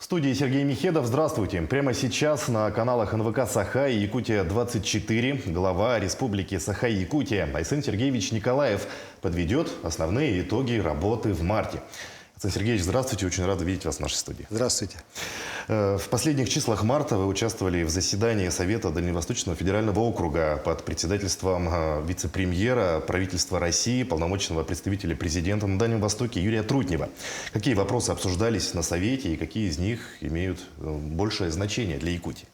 студии Сергей Михедов. Здравствуйте. Прямо сейчас на каналах НВК «Саха» и «Якутия-24» глава Республики Саха-Якутия Айсен Сергеевич Николаев подведет основные итоги работы в марте. Айсен Сергеевич, здравствуйте. Очень рад видеть вас в нашей студии. Здравствуйте. В последних числах марта вы участвовали в заседании Совета Дальневосточного федерального округа под председательством вице-премьера правительства России, полномочного представителя президента на Дальнем Востоке Юрия Трутнева. Какие вопросы обсуждались на Совете и какие из них имеют большее значение для Якутии?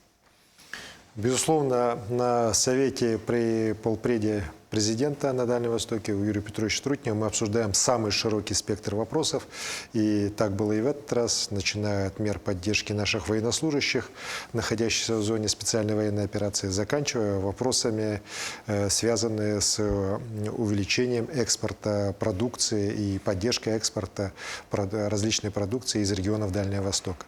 Безусловно, на Совете при полпреде президента на Дальнем Востоке у Юрия Петровича Трутнева мы обсуждаем самый широкий спектр вопросов. И так было и в этот раз, начиная от мер поддержки наших военнослужащих, находящихся в зоне специальной военной операции, заканчивая вопросами, связанные с увеличением экспорта продукции и поддержкой экспорта различной продукции из регионов Дальнего Востока.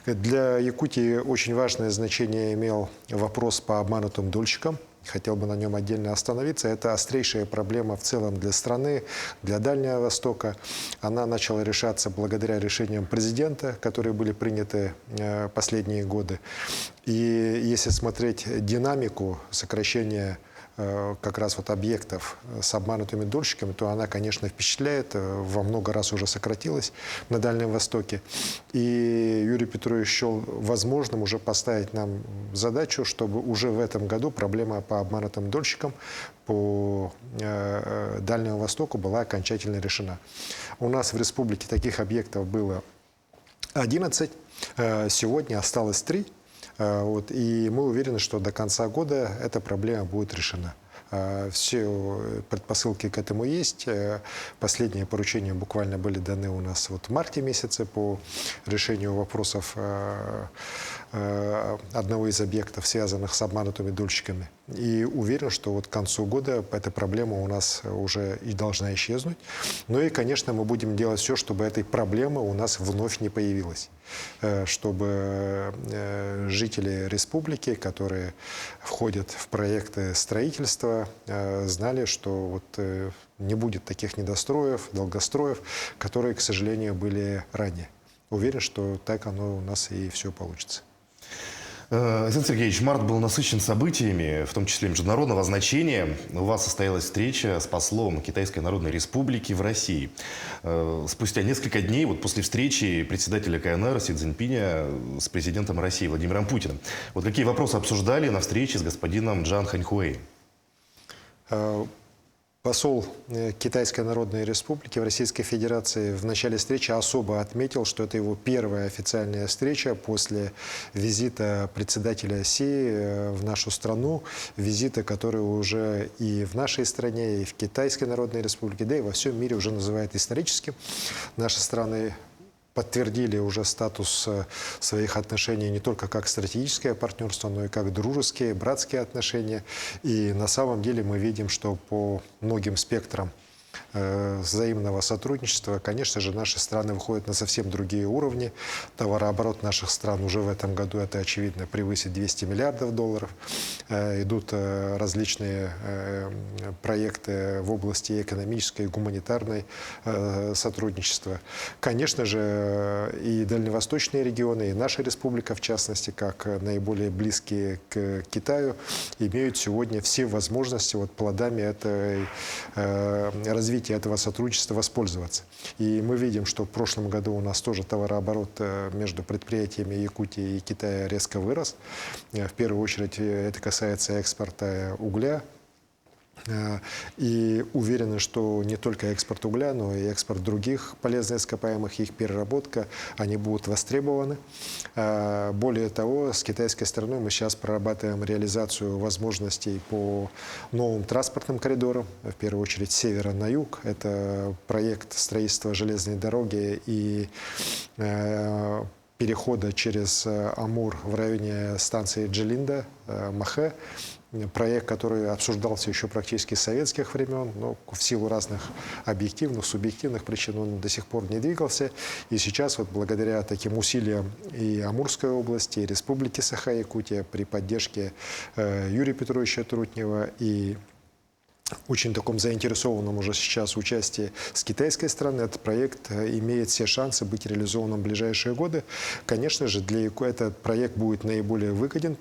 Для Якутии очень важное значение имел вопрос по обманутым дольщикам. Хотел бы на нем отдельно остановиться. Это острейшая проблема в целом для страны, для Дальнего Востока. Она начала решаться благодаря решениям президента, которые были приняты последние годы. И если смотреть динамику сокращения как раз вот объектов с обманутыми дольщиками, то она, конечно, впечатляет, во много раз уже сократилась на Дальнем Востоке. И Юрий Петрович счел возможным уже поставить нам задачу, чтобы уже в этом году проблема по обманутым дольщикам по Дальнему Востоку была окончательно решена. У нас в республике таких объектов было 11, сегодня осталось 3. И мы уверены, что до конца года эта проблема будет решена. Все предпосылки к этому есть. Последние поручения буквально были даны у нас в марте месяце по решению вопросов одного из объектов, связанных с обманутыми дольщиками. И уверен, что вот к концу года эта проблема у нас уже и должна исчезнуть. Ну и, конечно, мы будем делать все, чтобы этой проблемы у нас вновь не появилось. Чтобы жители республики, которые входят в проекты строительства, знали, что вот не будет таких недостроев, долгостроев, которые, к сожалению, были ранее. Уверен, что так оно у нас и все получится. Айсен Сергеевич, март был насыщен событиями, в том числе международного значения. У вас состоялась встреча с послом Китайской Народной Республики в России. Спустя несколько дней, вот после встречи председателя КНР Си Цзиньпиня с президентом России Владимиром Путиным, вот какие вопросы обсуждали на встрече с господином Джан Ханьхуэй? Посол Китайской Народной Республики в Российской Федерации в начале встречи особо отметил, что это его первая официальная встреча после визита председателя Си в нашу страну, визита, который уже и в нашей стране, и в Китайской Народной Республике, да и во всем мире уже называют историческим. Наши страны подтвердили уже статус своих отношений не только как стратегическое партнерство, но и как дружеские, братские отношения. И на самом деле мы видим, что по многим спектрам взаимного сотрудничества, конечно же, наши страны выходят на совсем другие уровни. Товарооборот наших стран уже в этом году, это очевидно, превысит 200 миллиардов долларов. Идут различные проекты в области экономической и гуманитарной сотрудничества. Конечно же, и дальневосточные регионы, и наша республика, в частности, как наиболее близкие к Китаю, имеют сегодня все возможности вот плодами этой развития этого сотрудничества воспользоваться. И мы видим, что в прошлом году у нас тоже товарооборот между предприятиями Якутии и Китая резко вырос. В первую очередь это касается экспорта угля. И уверены, что не только экспорт угля, но и экспорт других полезных ископаемых, их переработка, они будут востребованы. Более того, с китайской стороной мы сейчас прорабатываем реализацию возможностей по новым транспортным коридорам, в первую очередь с севера на юг. Это проект строительства железной дороги и перехода через Амур в районе станции Джилинда, Махе. Проект, который обсуждался еще практически с советских времен, но в силу разных объективных, субъективных причин он до сих пор не двигался. И сейчас вот благодаря таким усилиям и Амурской области, и Республики Саха-Якутия при поддержке Юрия Петровича Трутнева и очень таком заинтересованном уже сейчас участии с китайской стороны. Этот проект имеет все шансы быть реализованным в ближайшие годы. Конечно же, этот проект будет наиболее выгоден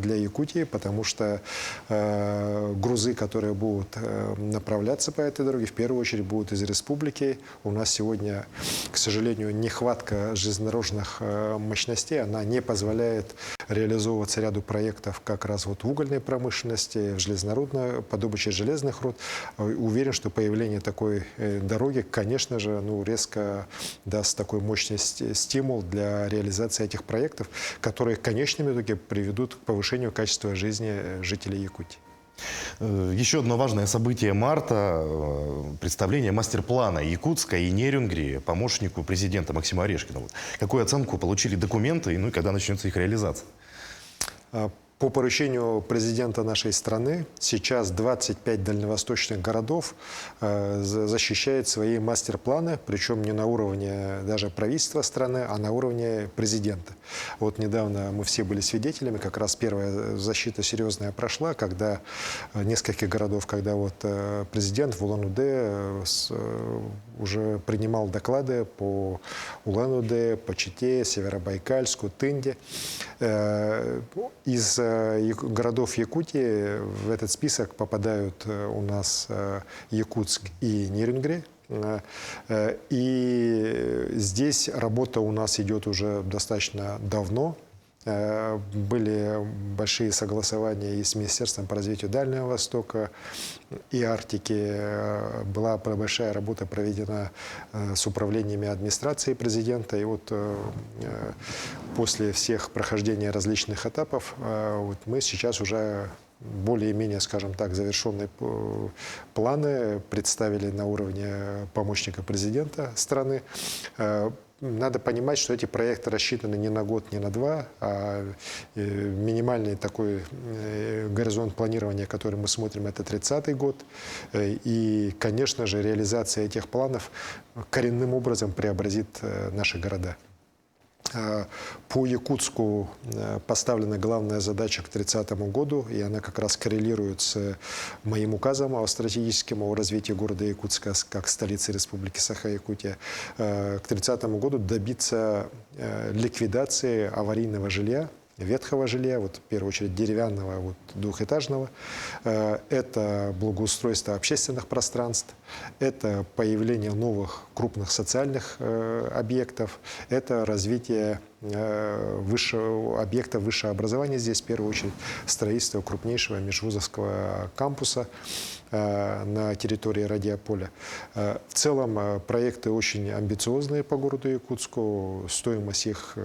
для Якутии, потому что грузы, которые будут направляться по этой дороге, в первую очередь будут из республики. У нас сегодня, к сожалению, нехватка железнодорожных мощностей, она не позволяет реализовываться ряду проектов как раз вот в угольной промышленности, в железнорудной, по добыче железных руд. Уверен, что появление такой дороги, конечно же, резко даст такой мощный стимул для реализации этих проектов, которые в конечном итоге приведут к повышению качества жизни жителей Якутии. Еще одно важное событие марта – представление мастер-плана Якутска и Нерюнгри помощнику президента Максиму Орешкину. Какую оценку получили документы, и когда начнется их реализация? По поручению президента нашей страны сейчас 25 дальневосточных городов защищают свои мастер-планы, причем не на уровне даже правительства страны, а на уровне президента. Вот недавно мы все были свидетелями, как раз первая защита серьезная прошла, когда несколько городов, когда вот президент в Улан-Удэ уже принимал доклады по Улан-Удэ, по Чите, Северобайкальску, Тынде. Из городов Якутии в этот список попадают у нас Якутск и Нерюнгри. И здесь работа у нас идет уже достаточно давно. Были большие согласования и с Министерством по развитию Дальнего Востока, и Арктики. Была большая работа проведена с управлениями администрации президента. И вот после всех прохождения различных этапов мы сейчас уже более-менее, скажем так, завершенные планы представили на уровне помощника президента страны. Надо понимать, что эти проекты рассчитаны не на год, не на два, а минимальный такой горизонт планирования, который мы смотрим, это 30-й год. И, конечно же, реализация этих планов коренным образом преобразит наши города. По Якутску поставлена главная задача к 30 году, и она как раз коррелирует с моим указом о стратегическом развитии города Якутска как столицы Республики Саха-Якутия. К 30 году добиться ликвидации аварийного жилья, ветхого жилья, в первую очередь деревянного, двухэтажного. Это благоустройство общественных пространств, это появление новых крупных социальных объектов, это развитие объектов высшего образования. Здесь, в первую очередь, строительство крупнейшего межвузовского кампуса на территории Радиополя. В целом, проекты очень амбициозные по городу Якутску, стоимость их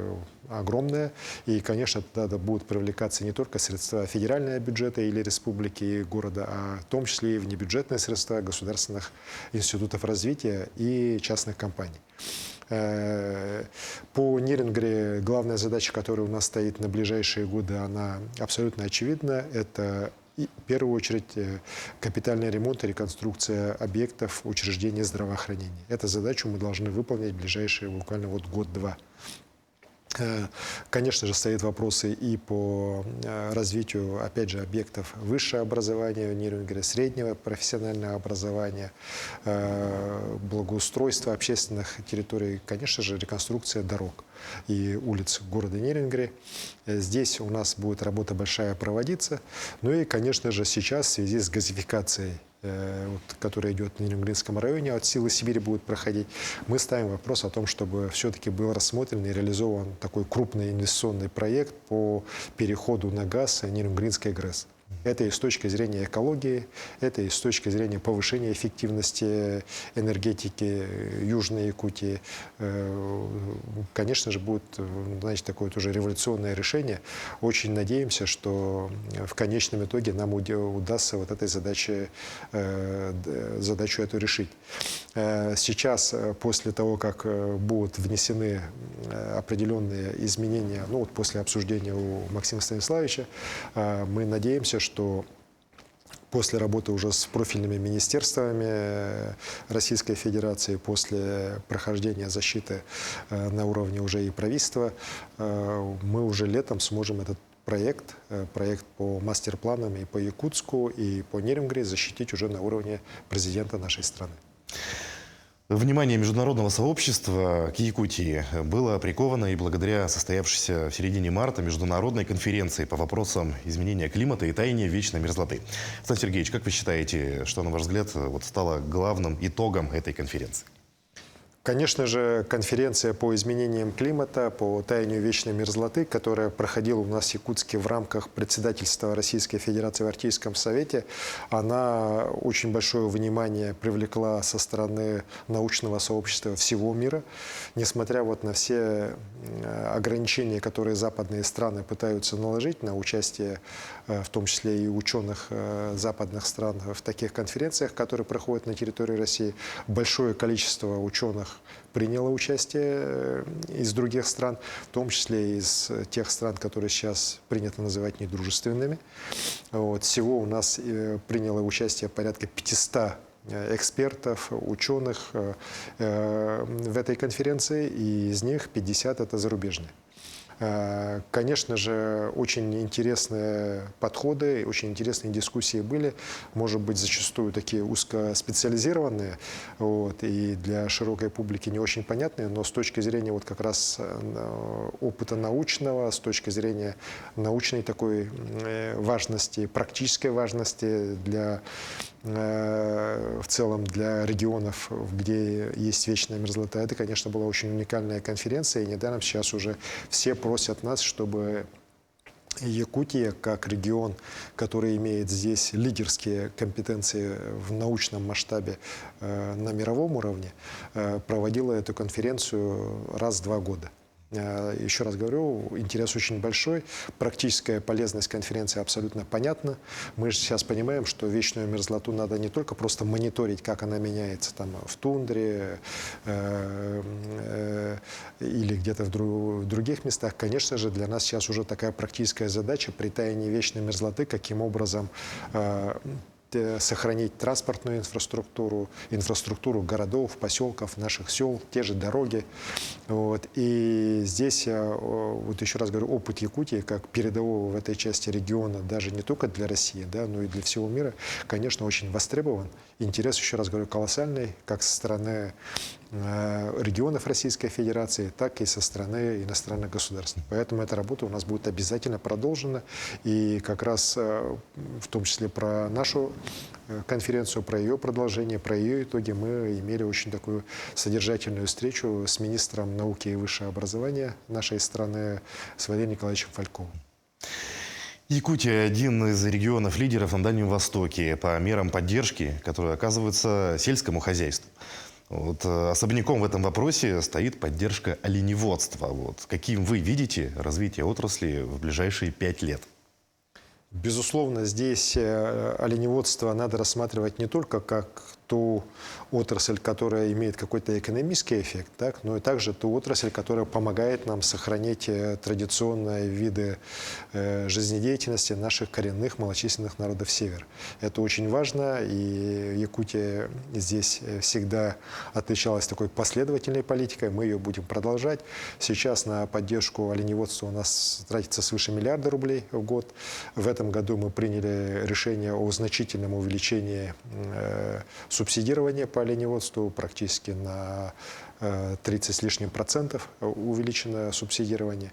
огромная. И, конечно, туда будут привлекаться не только средства федерального бюджета или республики и города, а в том числе и внебюджетные средства государственных институтов развития и частных компаний. По Нерюнгри главная задача, которая у нас стоит на ближайшие годы, она абсолютно очевидна. Это в первую очередь капитальный ремонт и реконструкция объектов учреждений здравоохранения. Эту задачу мы должны выполнить в ближайшие буквально год-два. Конечно же, стоят вопросы и по развитию, опять же, объектов высшего образования в Нерюнгри, среднего профессионального образования, благоустройства общественных территорий, конечно же, реконструкция дорог и улиц города Нерюнгри. Здесь у нас будет работа большая проводиться. Ну и, конечно же, сейчас в связи с газификацией, которая идет в Нерюнгринском районе, от Силы Сибири будет проходить, мы ставим вопрос о том, чтобы все-таки был рассмотрен и реализован такой крупный инвестиционный проект по переходу на газ Нерюнгринской ГРЭС. Это и с точки зрения экологии, это и с точки зрения повышения эффективности энергетики Южной Якутии. Конечно же, будет, значит, такое тоже революционное решение. Очень надеемся, что в конечном итоге нам удастся этой задачу эту решить. Сейчас, после того, как будут внесены определенные изменения, после обсуждения у Максима Станиславовича, мы надеемся, что после работы уже с профильными министерствами Российской Федерации, после прохождения защиты на уровне уже и правительства, мы уже летом сможем этот проект по мастер-планам и по Якутску, и по Нерюнгри защитить уже на уровне президента нашей страны. Внимание международного сообщества к Якутии было приковано и благодаря состоявшейся в середине марта международной конференции по вопросам изменения климата и таяния вечной мерзлоты. Александр Сергеевич, как вы считаете, что, на ваш взгляд, стало главным итогом этой конференции? Конечно же, конференция по изменениям климата, по таянию вечной мерзлоты, которая проходила у нас в Якутске в рамках председательства Российской Федерации в Арктическом Совете, она очень большое внимание привлекла со стороны научного сообщества всего мира. Несмотря вот на все ограничения, которые западные страны пытаются наложить на участие, в том числе и ученых западных стран, в таких конференциях, которые проходят на территории России, большое количество ученых приняло участие из других стран, в том числе из тех стран, которые сейчас принято называть недружественными. Вот. Всего у нас приняло участие порядка 500 экспертов, ученых в этой конференции, и из них 50 это зарубежные. Конечно же, очень интересные подходы, очень интересные дискуссии были, может быть, зачастую такие узкоспециализированные, вот, и для широкой публики не очень понятные, но с точки зрения вот как раз опыта научного, с точки зрения научной такой важности, практической важности для в целом для регионов, где есть вечная мерзлота, это, конечно, была очень уникальная конференция, и недаром сейчас уже все просят нас, чтобы Якутия, как регион, который имеет здесь лидерские компетенции в научном масштабе на мировом уровне, проводила эту конференцию раз в 2 года. Еще раз говорю, интерес очень большой, практическая полезность конференции абсолютно понятна. Мы же сейчас понимаем, что вечную мерзлоту надо не только просто мониторить, как она меняется там в тундре или где-то в других местах. Конечно же, для нас сейчас уже такая практическая задача при таянии вечной мерзлоты, каким образом сохранить транспортную инфраструктуру, инфраструктуру городов, поселков, наших сел, те же дороги. Вот. И здесь, вот еще раз говорю, опыт Якутии как передового в этой части региона, даже не только для России, да, но и для всего мира, конечно, очень востребован. Интерес, еще раз говорю, колоссальный, как со стороны регионов Российской Федерации, так и со стороны иностранных государств. Поэтому эта работа у нас будет обязательно продолжена. И как раз в том числе про нашу конференцию, про ее продолжение, про ее итоги мы имели очень такую содержательную встречу с министром науки и высшего образования нашей страны, с Валерием Николаевичем Фальковым. Якутия – один из регионов-лидеров на Дальнем Востоке по мерам поддержки, которые оказываются сельскому хозяйству. Вот, особняком в этом вопросе стоит поддержка оленеводства. Вот, каким вы видите развитие отрасли в ближайшие 5 лет? Безусловно, здесь оленеводство надо рассматривать не только как ту отрасль, которая имеет какой-то экономический эффект, так, но и также ту отрасль, которая помогает нам сохранить традиционные виды жизнедеятельности наших коренных малочисленных народов Севера. Это очень важно, и Якутия здесь всегда отличалась такой последовательной политикой, мы ее будем продолжать. Сейчас на поддержку оленеводства у нас тратится свыше миллиарда рублей в год. В этом году мы приняли решение о значительном увеличении субсидирование по оленеводству, практически на 30 с лишним процентов увеличено субсидирование.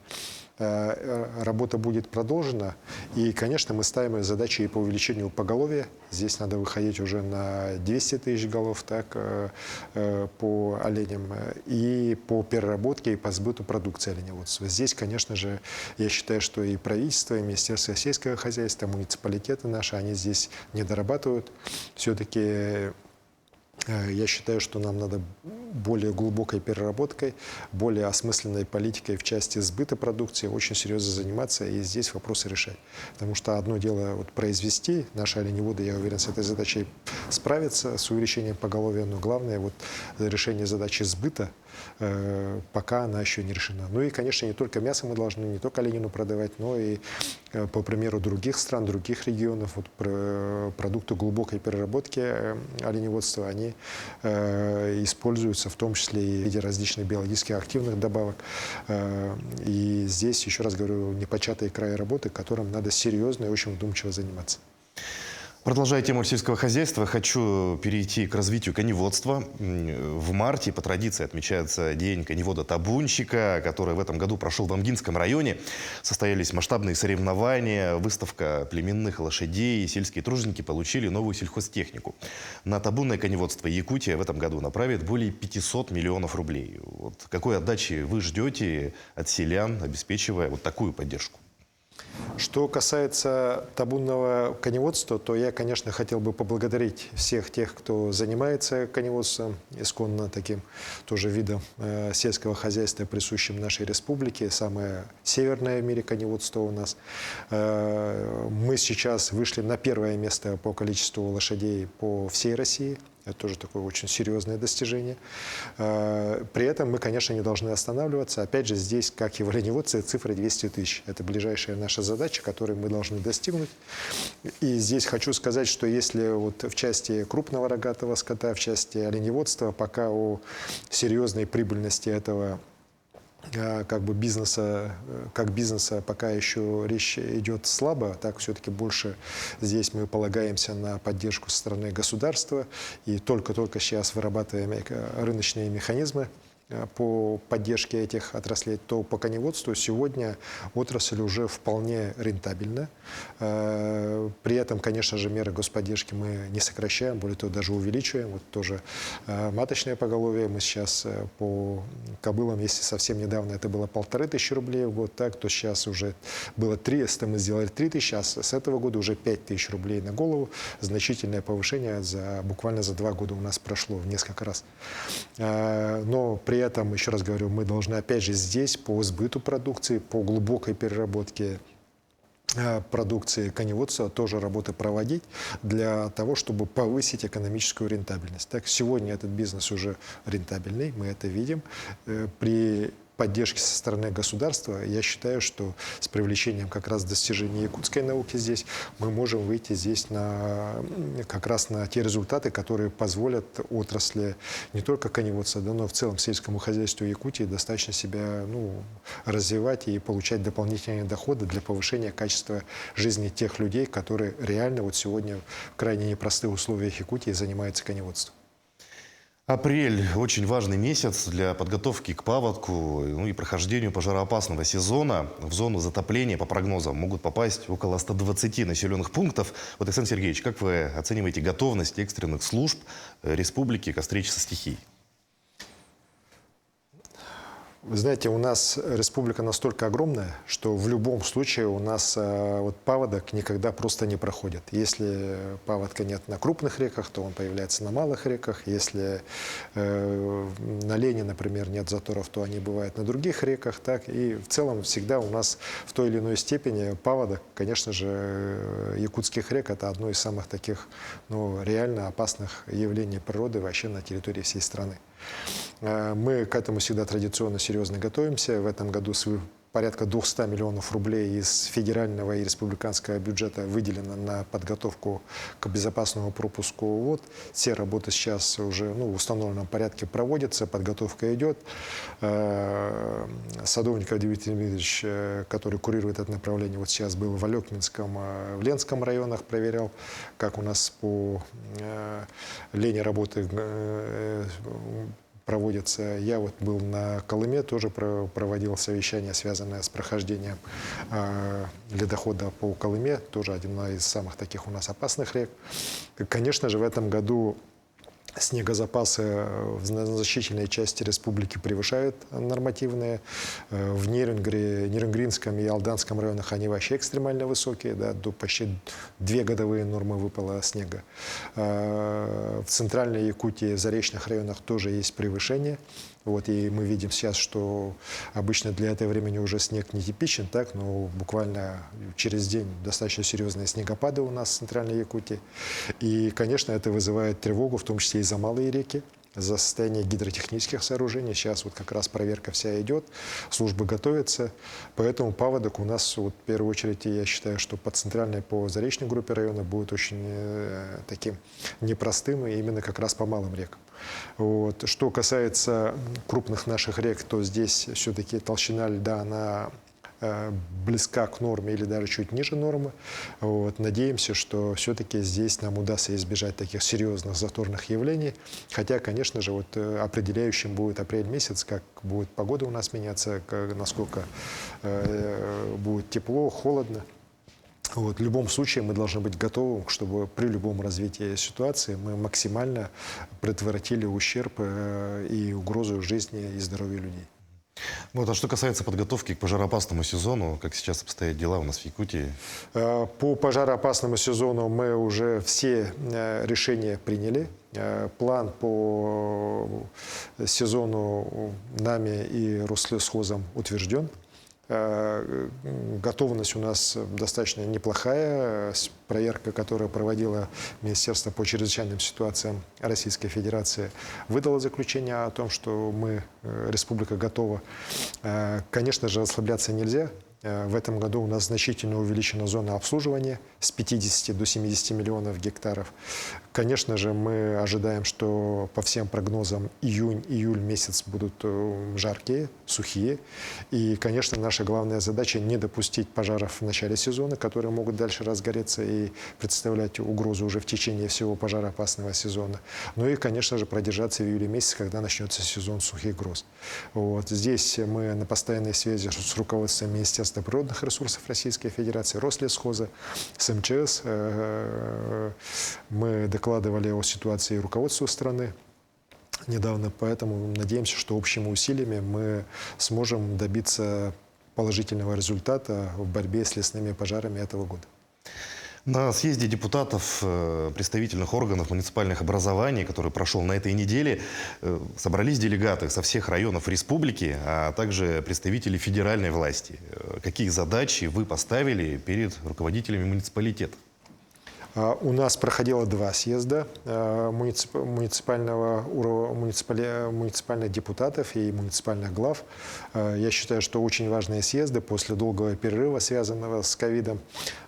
Работа будет продолжена. И, конечно, мы ставим задачи и по увеличению поголовья. Здесь надо выходить уже на 200 тысяч голов так, по оленям. И по переработке, и по сбыту продукции оленеводства. Здесь, конечно же, я считаю, что и правительство, и Министерство сельского хозяйства, муниципалитеты наши, они здесь не дорабатывают. Все-таки я считаю, что нам надо более глубокой переработкой, более осмысленной политикой в части сбыта продукции очень серьезно заниматься и здесь вопросы решать. Потому что одно дело вот произвести, наши оленеводы, я уверен, с этой задачей справятся, с увеличением поголовья, но главное вот решение задачи сбыта, пока она еще не решена. Ну и, конечно, не только мясо мы должны, не только оленину продавать, но и, по примеру других стран, других регионов, вот, продукты глубокой переработки оленеводства, они используются в том числе и в виде различных биологически активных добавок. И И здесь, еще раз говорю, непочатый край работы, которым надо серьезно и очень вдумчиво заниматься. Продолжая тему сельского хозяйства, хочу перейти к развитию коневодства. В марте по традиции отмечается День коневода-табунщика, который в этом году прошел в Амгинском районе. Состоялись масштабные соревнования, выставка племенных лошадей. Сельские труженики получили новую сельхозтехнику. На табунное коневодство Якутия в этом году направит более 500 миллионов рублей. Вот какой отдачи вы ждете от селян, обеспечивая вот такую поддержку? Что касается табунного коневодства, то я, конечно, хотел бы поблагодарить всех тех, кто занимается коневодством, исконно таким тоже видом сельского хозяйства, присущим нашей республике. Самое северное в мире коневодство у нас. Мы сейчас вышли на первое место по количеству лошадей по всей России. Это тоже такое очень серьезное достижение. При этом мы, конечно, не должны останавливаться. Опять же, здесь, как и в оленеводстве, цифра 200 тысяч. Это ближайшая наша задача, которую мы должны достигнуть. И здесь хочу сказать, что если вот в части крупного рогатого скота, в части оленеводства, пока о серьезной прибыльности этого как бы бизнеса, как бизнеса пока еще речь идет слабо, так все-таки больше здесь мы полагаемся на поддержку со стороны государства и только-только сейчас вырабатываем рыночные механизмы по поддержке этих отраслей, то по коневодству сегодня отрасль уже вполне рентабельна. При этом, конечно же, меры господдержки мы не сокращаем, более того, даже увеличиваем. Вот тоже маточное поголовье мы сейчас по кобылам, если совсем недавно это было 1500 рублей в год, так, то сейчас уже было 300, мы сделали 3000, а с этого года уже 5000 рублей на голову. Значительное повышение буквально за 2 года у нас прошло в несколько раз. Но при этом, еще раз говорю, мы должны опять же здесь по сбыту продукции, по глубокой переработке продукции коневодства тоже работы проводить для того, чтобы повысить экономическую рентабельность. Так, сегодня этот бизнес уже рентабельный, мы это видим. При поддержки со стороны государства, я считаю, что с привлечением как раз достижений якутской науки здесь мы можем выйти здесь как раз на те результаты, которые позволят отрасли не только коневодства, но и в целом сельскому хозяйству Якутии достаточно себя развивать и получать дополнительные доходы для повышения качества жизни тех людей, которые реально вот сегодня в крайне непростых условиях Якутии занимаются коневодством. Апрель – очень важный месяц для подготовки к паводку и прохождению пожароопасного сезона. В зону затопления, по прогнозам, могут попасть около 120 населенных пунктов. Вот, Александр Сергеевич, как вы оцениваете готовность экстренных служб республики к встрече со стихией? Вы знаете, у нас республика настолько огромная, что в любом случае у нас паводок никогда просто не проходит. Если паводка нет на крупных реках, то он появляется на малых реках. Если на Лени, например, нет заторов, то они бывают на других реках. Так? И в целом всегда у нас в той или иной степени паводок, конечно же, якутских рек – это одно из самых таких реально опасных явлений природы вообще на территории всей страны. Мы к этому всегда традиционно серьезно готовимся. В этом году порядка 200 миллионов рублей из федерального и республиканского бюджета выделено на подготовку к безопасному пропуску вод. Все работы сейчас уже в установленном порядке проводятся, подготовка идет. Садовников Дмитрий Дмитриевич, который курирует это направление, вот сейчас был в Алекминском, в Ленском районах, проверял, как у нас по Лене работы проводятся. Я вот был на Колыме, тоже проводил совещание, связанное с прохождением ледохода по Колыме, тоже одна из самых таких у нас опасных рек. Конечно же, в этом году снегозапасы в значительной части республики превышают нормативные. В Нерюнгринском и Алданском районах они вообще экстремально высокие, да, до почти 2 годовые нормы выпала снега. В центральной Якутии, в заречных районах тоже есть превышение. Вот, и мы видим сейчас, что обычно для этого времени уже снег нетипичен, так, но буквально через день достаточно серьезные снегопады у нас в центральной Якутии. И, конечно, это вызывает тревогу, в том числе и за малые реки, за состояние гидротехнических сооружений. Сейчас вот как раз проверка вся идет, службы готовятся. Поэтому паводок у нас, вот, в первую очередь, я считаю, что по центральной, по заречной группе района будет очень таким непростым, и именно как раз по малым рекам. Вот. Что касается крупных наших рек, то здесь все-таки толщина льда, она близка к норме или даже чуть ниже нормы. Вот. Надеемся, что все-таки здесь нам удастся избежать таких серьезных заторных явлений. Хотя, конечно же, вот определяющим будет апрель месяц, как будет погода у нас меняться, насколько будет тепло, холодно. Вот. В любом случае мы должны быть готовы, чтобы при любом развитии ситуации мы максимально предотвратили ущерб и угрозу жизни и здоровью людей. Вот, а что касается подготовки к пожароопасному сезону, как сейчас обстоят дела у нас в Якутии? По пожароопасному сезону мы уже все решения приняли. План по сезону нами и Рослесхозом утвержден. Готовность у нас достаточно неплохая. Проверка, которую проводило Министерство по чрезвычайным ситуациям Российской Федерации, выдала заключение о том, что мы, республика, готова. Конечно же, расслабляться нельзя. В этом году у нас значительно увеличена зона обслуживания с 50 до 70 миллионов гектаров. Конечно же, мы ожидаем, что по всем прогнозам июнь-июль месяц будут жаркие, сухие. И, конечно, наша главная задача не допустить пожаров в начале сезона, которые могут дальше разгореться и представлять угрозу уже в течение всего пожароопасного сезона. Ну и, конечно же, продержаться в июле месяце, когда начнется сезон сухих гроз. Вот. Здесь мы на постоянной связи с руководством Министерства природных ресурсов Российской Федерации, Рослесхоза, с МЧС. Мы докладывали о ситуации руководству страны недавно, поэтому надеемся, что общими усилиями мы сможем добиться положительного результата в борьбе с лесными пожарами этого года. На съезде депутатов представительных органов муниципальных образований, который прошел на этой неделе, собрались делегаты со всех районов республики, а также представители федеральной власти. Какие задачи вы поставили перед руководителями муниципалитета? У нас проходило 2 съезда муниципальных депутатов и муниципальных глав. Я считаю, что очень важные съезды после долгого перерыва, связанного с ковидом,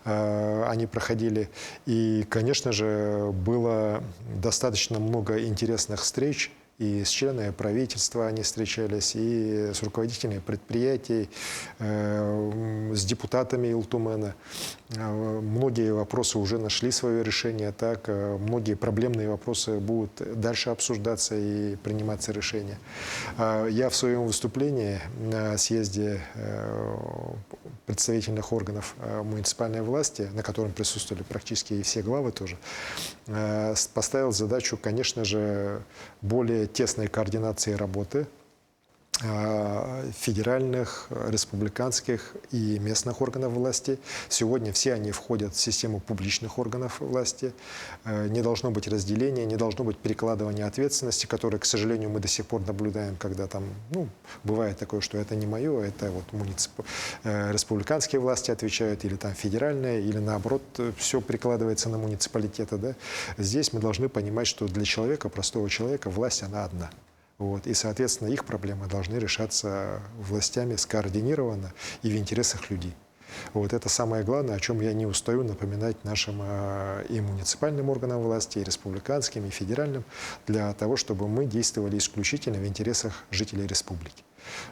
они проходили. И, конечно же, было достаточно много интересных встреч. И с членами правительства они встречались, и с руководителями предприятий, с депутатами Илтумена. Многие вопросы уже нашли свое решение, так многие проблемные вопросы будут дальше обсуждаться и приниматься решения. Я в своем выступлении на съезде представительных органов муниципальной власти, на котором присутствовали практически и все главы тоже, поставил задачу, конечно же, более тесной координации работы федеральных, республиканских и местных органов власти. Сегодня все они входят в систему публичных органов власти. Не должно быть разделения, не должно быть перекладывания ответственности, которое, к сожалению, мы до сих пор наблюдаем, когда там, бывает такое, что это не мое, это вот республиканские власти отвечают, или там федеральные, или наоборот, все перекладывается на муниципалитеты. Да? Здесь мы должны понимать, что для человека, простого человека, власть, она одна. Вот. И, соответственно, их проблемы должны решаться властями скоординированно и в интересах людей. Вот это самое главное, о чем я не устаю напоминать нашим и муниципальным органам власти, и республиканским, и федеральным, для того, чтобы мы действовали исключительно в интересах жителей республики.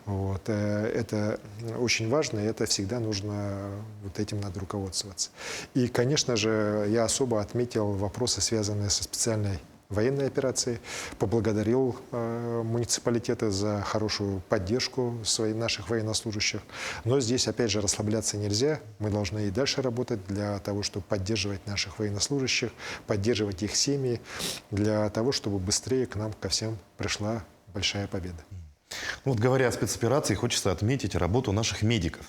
Вот. Это очень важно, и это всегда нужно, вот этим надо руководствоваться. И, конечно же, я особо отметил вопросы, связанные со специальной военной операции, поблагодарил муниципалитеты за хорошую поддержку наших военнослужащих. Но здесь, опять же, расслабляться нельзя. Мы должны и дальше работать для того, чтобы поддерживать наших военнослужащих, поддерживать их семьи, для того, чтобы быстрее к нам, ко всем, пришла большая победа. Вот говоря о спецоперации, хочется отметить работу наших медиков.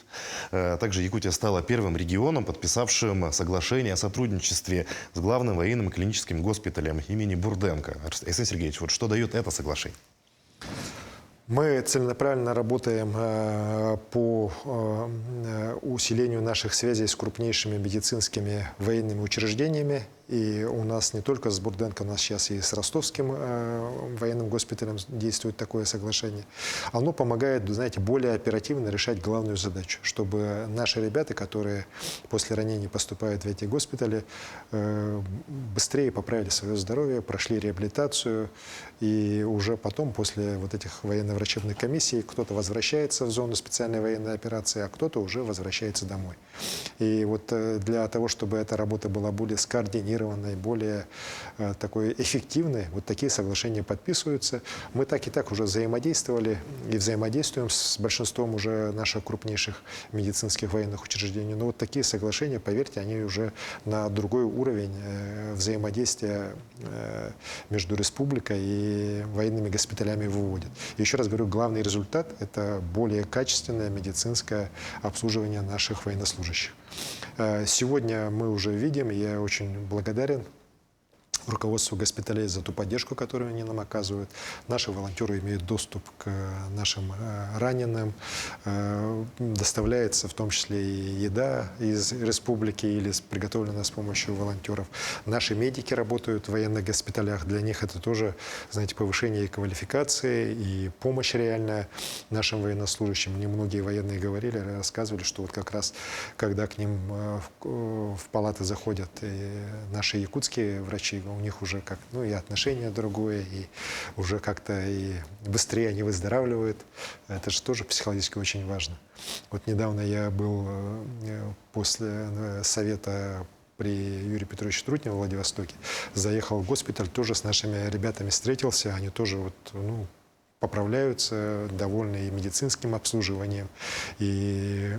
Также Якутия стала первым регионом, подписавшим соглашение о сотрудничестве с главным военным клиническим госпиталем имени Бурденко. Арсений Сергеевич, вот что дает это соглашение? Мы целенаправленно работаем по усилению наших связей с крупнейшими медицинскими военными учреждениями И у нас не только с Бурденко, у нас сейчас и с Ростовским военным госпиталем действует такое соглашение. Оно помогает, знаете, более оперативно решать главную задачу, чтобы наши ребята, которые после ранений поступают в эти госпитали, быстрее поправили свое здоровье, прошли реабилитацию, и уже потом, после вот этих военно-врачебных комиссий, кто-то возвращается в зону специальной военной операции, а кто-то уже возвращается домой. И вот для того, чтобы эта работа была более скоординированной, более такой эффективной, вот такие соглашения подписываются. Мы так и так уже взаимодействовали и взаимодействуем с большинством уже наших крупнейших медицинских военных учреждений. Но вот такие соглашения, поверьте, они уже на другой уровень взаимодействия между республикой и военными госпиталями выводят. И еще раз говорю, главный результат – это более качественное медицинское обслуживание наших военнослужащих. Сегодня мы уже видим, и я очень благодарен руководству госпиталей за ту поддержку, которую они нам оказывают. Наши волонтеры имеют доступ к нашим раненым. Доставляется в том числе и еда из республики или приготовленная с помощью волонтеров. Наши медики работают в военных госпиталях. Для них это тоже, знаете, повышение квалификации и помощь реальная нашим военнослужащим. Мне многие военные говорили, рассказывали, что вот как раз, когда к ним в палаты заходят и наши якутские врачи, у них уже как, ну, и отношение другое, и уже как-то и быстрее они выздоравливают. Это же тоже психологически очень важно. Вот недавно я был после совета при Юрии Петровиче Трутне в Владивостоке, заехал в госпиталь, тоже с нашими ребятами встретился, они тоже вот, ну, поправляются, довольны и медицинским обслуживанием, и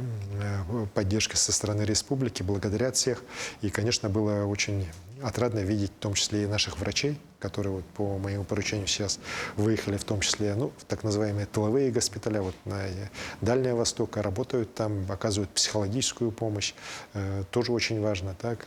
поддержкой со стороны республики, благодарят всех. И, конечно, было очень отрадно видеть в том числе и наших врачей, которые вот по моему поручению сейчас выехали, в том числе, ну, в так называемые тыловые госпиталя, вот на Дальний Восток, работают там, оказывают психологическую помощь, тоже очень важно, так.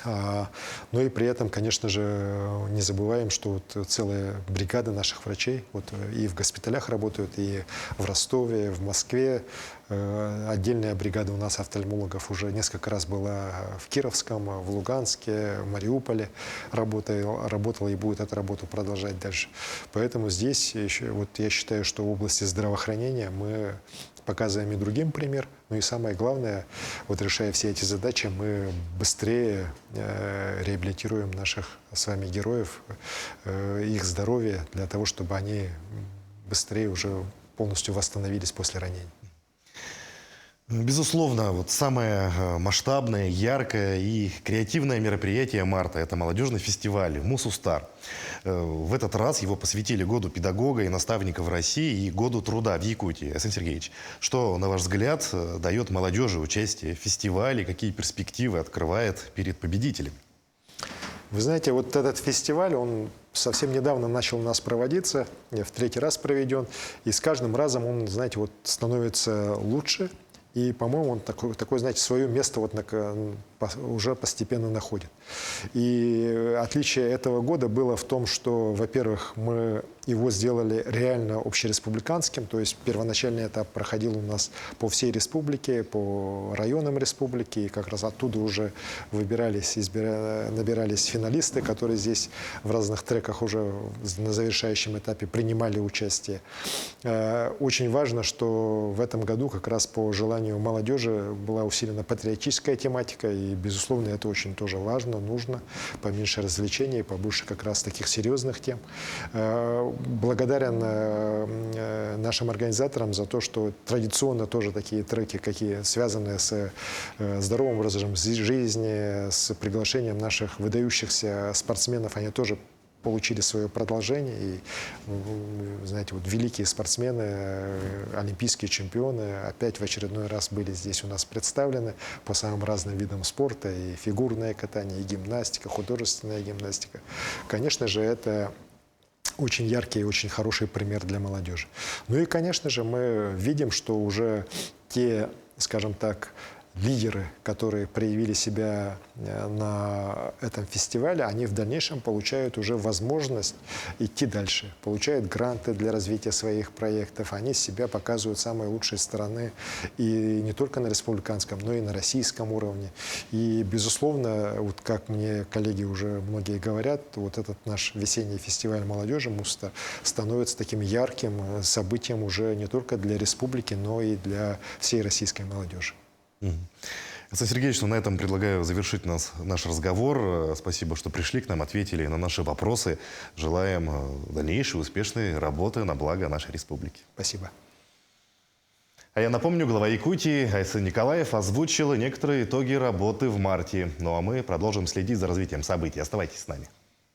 Но и при этом, конечно же, не забываем, что вот целая бригада наших врачей вот и в госпиталях работают, и в Ростове, в Москве. Отдельная бригада у нас офтальмологов уже несколько раз была в Кировском, в Луганске, в Мариуполе работала и будет эту работу продолжать дальше. Поэтому здесь еще, вот я считаю, что в области здравоохранения мы показываем и другим пример. Ну и самое главное, вот решая все эти задачи, мы быстрее реабилитируем наших с вами героев, их здоровье, для того, чтобы они быстрее уже полностью восстановились после ранений. Безусловно, вот самое масштабное, яркое и креативное мероприятие марта – это молодежный фестиваль «Мусустар». В этот раз его посвятили Году педагога и наставника в России и Году труда в Якутии. Асан Сергеевич, что, на ваш взгляд, дает молодежи участие в фестивале, какие перспективы открывает перед победителями? Вы знаете, вот этот фестиваль, он совсем недавно начал у нас проводиться, в 3-й раз проведен, и с каждым разом он, знаете, вот становится лучше. И, по-моему, он такое, знаете, свое место вот уже постепенно находит. И отличие этого года было в том, что, во-первых, мы его сделали реально общереспубликанским, то есть первоначальный этап проходил у нас по всей республике, по районам республики, и как раз оттуда уже выбирались, набирались финалисты, которые здесь в разных треках уже на завершающем этапе принимали участие. Очень важно, что в этом году как раз по желанию молодежи была усилена патриотическая тематика, и, безусловно, это очень тоже важно, нужно, поменьше развлечений, побольше как раз таких серьезных тем. Благодарен нашим организаторам за то, что традиционно тоже такие треки, какие связаны с здоровым образом жизни, с приглашением наших выдающихся спортсменов, они тоже получили свое продолжение. И, знаете, вот великие спортсмены, олимпийские чемпионы опять в очередной раз были здесь у нас представлены по самым разным видам спорта. И фигурное катание, и гимнастика, художественная гимнастика. Конечно же, это очень яркий и очень хороший пример для молодежи. Ну и, конечно же, мы видим, что уже те, скажем так, лидеры, которые проявили себя на этом фестивале, они в дальнейшем получают уже возможность идти дальше, получают гранты для развития своих проектов, они себя показывают с самой лучшей стороны и не только на республиканском, но и на российском уровне. И, безусловно, вот как мне коллеги уже многие говорят, вот этот наш весенний фестиваль молодежи МУСТА становится таким ярким событием уже не только для республики, но и для всей российской молодежи. Александр Сергеевич, на этом предлагаю завершить наш разговор. Спасибо, что пришли к нам, ответили на наши вопросы. Желаем дальнейшей успешной работы на благо нашей республики. Спасибо. А я напомню, глава Якутии Айсен Николаев озвучил некоторые итоги работы в марте. Ну а мы продолжим следить за развитием событий. Оставайтесь с нами.